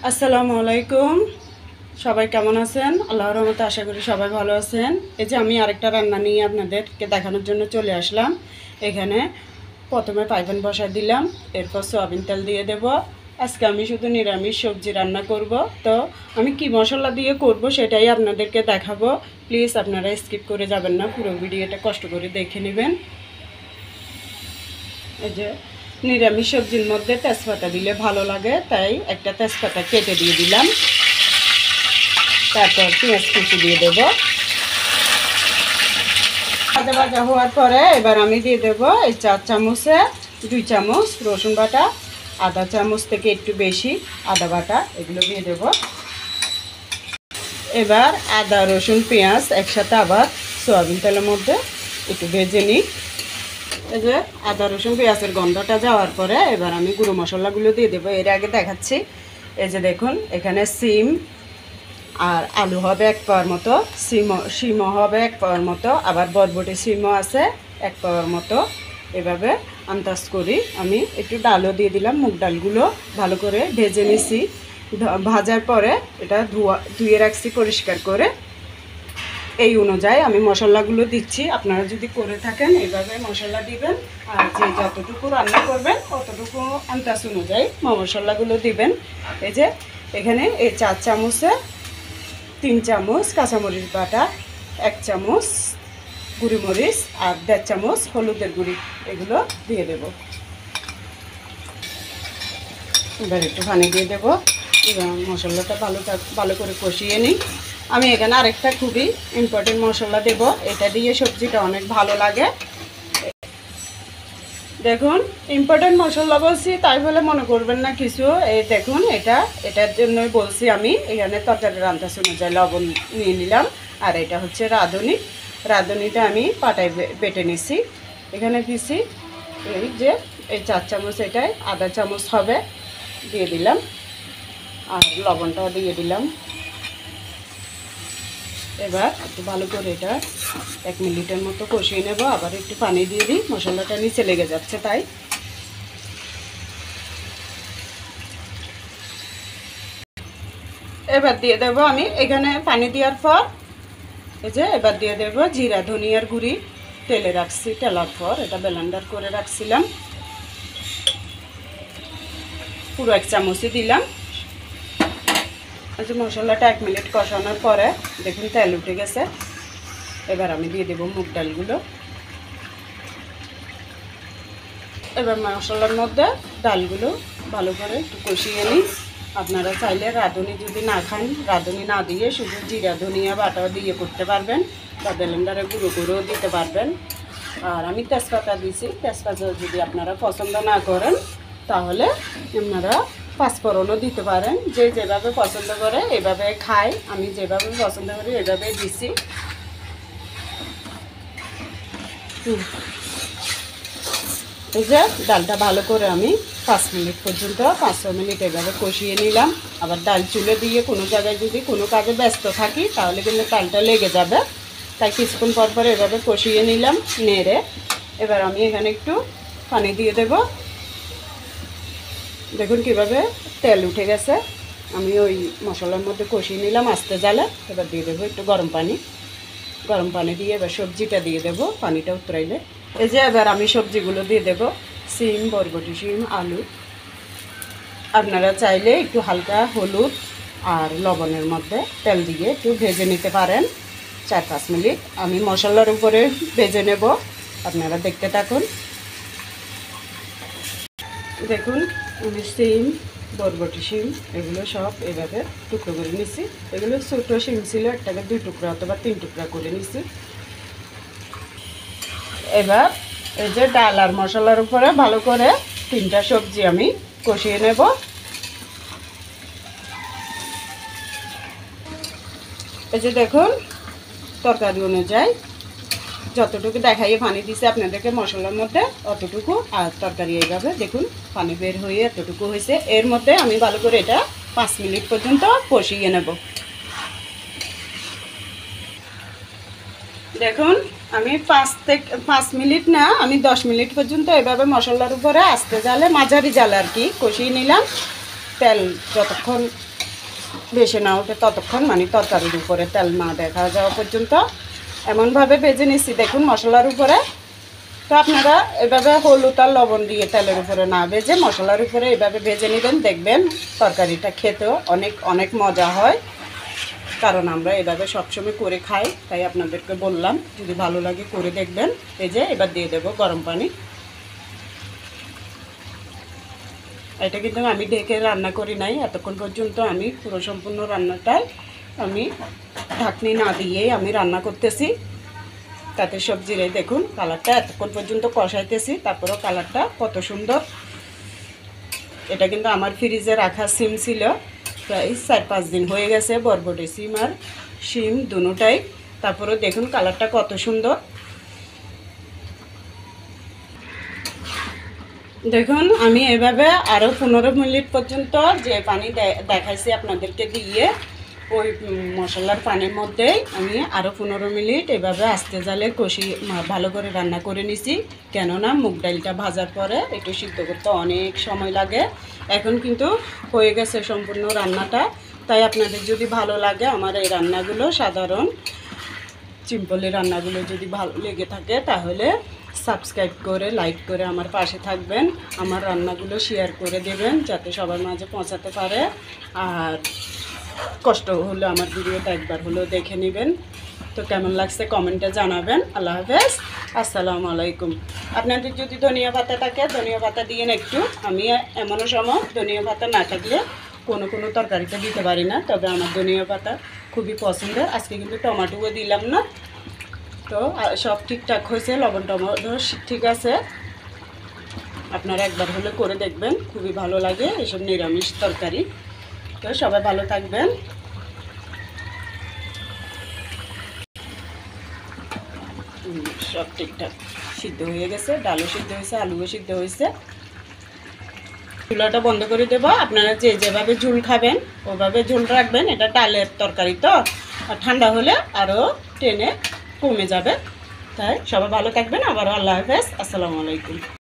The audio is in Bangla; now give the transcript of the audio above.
আসসালামু আলাইকুম। সবাই কেমন আছেন? আল্লাহর রহমতে আশা করি সবাই ভালো আছেন। এই যে আমি আরেকটা রান্না নিয়ে আপনাদেরকে দেখানোর জন্য চলে আসলাম। এখানে প্রথমে পাইপেন বসা দিলাম, এরপর সয়াবিন তেল দিয়ে দেব। আজকে আমি শুধু নিরামিষ সবজি রান্না করব। তো আমি কি মশলা দিয়ে করব সেটাই আপনাদেরকে দেখাবো। প্লিজ আপনারা স্কিপ করে যাবেন না, পুরো ভিডিওটা কষ্ট করে দেখে নেবেন। এই যে নিরামিষ সবজির মধ্যে তেজপাতা দিলে ভালো লাগে, তাই একটা তেজপাতা কেটে দিয়ে দিলাম। তারপর পেঁয়াজ কুচি দিয়ে দেব। ভাজা ভাজা হওয়ার পরে এবার আমি দিয়ে দেব এই 4 চামচে 2 চামচ রসুন বাটা, আধা চামচ থেকে একটু বেশি আদা বাটা, এগুলো দিয়ে দেব। এবার আদা রসুন পেঁয়াজ একসাথে আবার সয়াবিন তেলের মধ্যে একটু ভেজে নিই। এই যে আদা রসুন পেঁয়াজের গন্ধটা যাওয়ার পরে এবার আমি গুঁড়ো মশলাগুলো দিয়ে দেবো। এর আগে দেখাচ্ছি। এই যে দেখুন, এখানে সিম আর আলু হবে 1 পাওয়ার মতো, সিমও হবে 1 পাওয়ার মতো, আবার বরবটি সিমও আছে 1 পাওয়ার মতো। এভাবে আন্দাজ করি আমি একটু ডালও দিয়ে দিলাম। মুগ ডালগুলো ভালো করে ভেজে নিছি। ভাজার পরে এটা ধুয়ে রাখছি পরিষ্কার করে। এই অনুযায়ী আমি মশলাগুলো দিচ্ছি। আপনারা যদি করে থাকেন এইভাবে মশলা দিবেন, আর যে যতটুকু রান্না করবেন ততটুকু আন্দাজ অনুযায়ী মশলাগুলো দিবেন। এই যে এখানে এই 4 চামচে 3 চামচ কাঁচামরিচ বাটা, 1 চামচ গুঁড়ি মরিচ আর 1.5 চামচ হলুদের গুঁড়ি, এগুলো দিয়ে দেব। এবার একটু পানি দিয়ে দেবো। এবার মশলাটা ভালো করে কষিয়ে নিই। আমি এখানে আরেকটা খুবই ইম্পর্টেন্ট মশলা দেব, এটা দিয়ে সবজিটা অনেক ভালো লাগে। দেখুন, ইম্পর্টেন্ট মশলা বলছি তাই বলে মনে করবেন না কিছু। এই দেখুন, এটার জন্যই বলছি আমি। এখানে তরকারির আন্দাজ অনুযায়ী লবণ নিয়ে নিলাম। আর এটা হচ্ছে রাঁধুনিটা আমি পাটায় বেটে নিছি। এখানে দিছি এই যে এই 4 চামচ, এটাই আধা চামচ হবে, দিয়ে দিলাম। আর লবণটাও দিয়ে দিলাম। এবার একটু ভালো করে এটা 1 মিনিটের মতো কষিয়ে নেব। আবার একটু পানি দিয়ে দিই, মশলাটা নিচে লেগে যাচ্ছে তাই। এবার দিয়ে দেব আমি এখানে পানি দেওয়ার পর, এই যে এবার দিয়ে দেব জিরা ধনিয়ার গুঁড়ি। তেলে রাখছি, তেলার পর এটা ব্লেন্ডার করে রাখছিলাম, পুরো 1 চামচই দিলাম। এই যে মশলাটা 1 মিনিট কষানোর পরে দেখুন তেল উঠে গেছে। এবার আমি দিয়ে দেব মুগ ডালগুলো। এবার মশলার মধ্যে ডালগুলো ভালো করে একটু কষিয়ে নিই। আপনারা চাইলে রাঁধুনি যদি না খান, রাঁধুনি না দিয়ে শুধু জিরা ধনিয়া বাটাও দিয়ে করতে পারবেন, বা ব্লেন্ডারে গুঁড়োও দিতে পারবেন। আর আমি তেজপাতা দিয়েছি। তেজপাতা যদি আপনারা পছন্দ না করেন তাহলে আপনারা পাঁচফোড়নও দিতে পারেন। যে যেভাবে পছন্দ করে এভাবে খায়, আমি যেভাবে পছন্দ করি এভাবে দিছি। এই যে ডালটা ভালো করে আমি 5 মিনিট পর্যন্ত 5-6 মিনিট এভাবে কষিয়ে নিলাম। আবার ডাল চুলে দিয়ে কোনো জায়গায় যদি কোনো কাজে ব্যস্ত থাকি তাহলে কিন্তু ডালটা লেগে যাবে, তাই কিছুক্ষণ পর পর এভাবে কষিয়ে নিলাম নেড়ে। এবার আমি এখানে একটু পানি দিয়ে দেব। দেখুন কিভাবে তেল উঠে গেছে। আমি ওই মশলার মধ্যে কষিয়ে নিলাম আস্তে জালে। এবার দিয়ে দেবো একটু গরম পানি দিয়ে এবার সবজিটা দিয়ে দেবো পানিটা উতরাইলে। এই যে এবার আমি সবজিগুলো দিয়ে দেব। সিম, বরবটি সিম, আলু। আপনারা চাইলে একটু হালকা হলুদ আর লবণের মধ্যে তেল দিয়ে একটু ভেজে নিতে পারেন 4-5 মিনিট। আমি মশলার উপরে ভেজে নেব, আপনারা দেখতে থাকুন। দেখুন, আমি সিম, বরবটি সিম এগুলো সব এভাবে টুকরো করে নিছি। এগুলো ছোটো সিম ছিল, একটাকে 2 টুকরা অথবা 3 টুকরা করে নিছি। এবার এই যে ডাল আর মশলার উপরে ভালো করে 3টা সবজি আমি কষিয়ে নেব। এই যে দেখুন, তরকারি অনুযায়ী যতটুকু দেখাইয়ে পানি দিছে আপনাদেরকে মশলার মধ্যে অতটুকু, আর তরকারি এইভাবে দেখুন পানি বের হয়ে এতটুকু হয়েছে। এর মধ্যে আমি ভালো করে এটা 5 মিনিট পর্যন্ত কষিয়ে নেব। দেখুন, আমি 5 মিনিট না, আমি 10 মিনিট পর্যন্ত এভাবে মশলার উপরে আস্তে জালে, মাঝারি জালে আর কি কষিয়ে নিলাম। তেল যতক্ষণ ভেসে না ওঠে ততক্ষণ, মানে তরকারির উপরে তেল না দেখা যাওয়া পর্যন্ত এমনভাবে ভেজে নিচ্ছি। দেখুন মশলার উপরে। তো আপনারা এভাবে হলুদ আর লবণ দিয়ে তেলের উপরে না ভেজে মশলার উপরে এভাবে ভেজে নেবেন, দেখবেন তরকারিটা খেতেও অনেক অনেক মজা হয়। কারণ আমরা এভাবে সবসময় করে খাই, তাই আপনাদেরকে বললাম, যদি ভালো লাগে করে দেখবেন। এই যে এবার দিয়ে দেবো গরম পানি। এটা কিন্তু আমি ঢেকে রান্না করি নাই এতক্ষণ পর্যন্ত। আমি পুরো সম্পূর্ণ রান্নাটাই আমি ঢাকনি না দিয়েই আমি রান্না করতেছি। তাতে সবজিরে দেখুন কালারটা এতক্ষণ পর্যন্ত কষাইতেছি, তারপরেও কালারটা কত সুন্দর। এটা কিন্তু আমার ফ্রিজে রাখা সিম ছিল, প্রায় 4-5 দিন হয়ে গেছে, বরবটি সিম আর শিম দুটোটাই। তারপরেও দেখুন কালারটা কত সুন্দর। দেখুন আমি এভাবে আরও 15 মিনিট পর্যন্ত যে পানি দেখাইছি আপনাদেরকে দিয়ে, ওই মশলার পানির মধ্যেই আমি আরও 15 মিনিট এভাবে আস্তে জালে কষি ভালো করে রান্না করে নিছি। কেননা মুগ ডালটা ভাজার পরে একটু সিদ্ধ করতে অনেক সময় লাগে। এখন কিন্তু হয়ে গেছে সম্পূর্ণ রান্নাটা। তাই আপনাদের যদি ভালো লাগে আমার এই রান্নাগুলো, সাধারণ সিম্পলি রান্নাগুলো যদি ভালো লেগে থাকে, তাহলে সাবস্ক্রাইব করে লাইক করে আমার পাশে থাকবেন। আমার রান্নাগুলো শেয়ার করে দেবেন যাতে সবার মাঝে পৌঁছাতে পারে। আর কষ্ট হলে আমার ভিডিওটা একবার হলেও দেখে নেবেন। তো কেমন লাগছে কমেন্টে জানাবেন। আল্লাহ হাফেজ, আসসালামু আলাইকুম। আপনাদের যদি ধনিয়া পাতা থাকে ধনিয়া পাতা দিয়ে একটু, আমি এমনও সময় ধনিয়া পাতা না থাকলে কোনো কোনো তরকারিতে দিতে পারি না, তবে আমার ধনিয়া পাতা খুবই পছন্দের। আজকে কিন্তু টমেটোও দিলাম না। তো সব ঠিকঠাক হয়েছে, লবণ টমেটো ঠিক আছে। আপনারা একবার হলে করে দেখবেন, খুবই ভালো লাগে এসব নিরামিষ তরকারি। তো সবাই ভালো থাকবেন। সব ঠিকঠাক সিদ্ধ হয়ে গেছে, ডালও সিদ্ধ হয়েছে, আলুও সিদ্ধ হয়েছে। চুলাটা বন্ধ করে দেবো। আপনারা যেভাবে ঝোল খাবেন ওভাবে ঝোল রাখবেন। এটা ডালের তরকারি তো, আর ঠান্ডা হলে আরও টেনে কমে যাবে। তাই সবাই ভালো থাকবেন। আবারও আল্লাহ হাফেজ, আসসালামু আলাইকুম।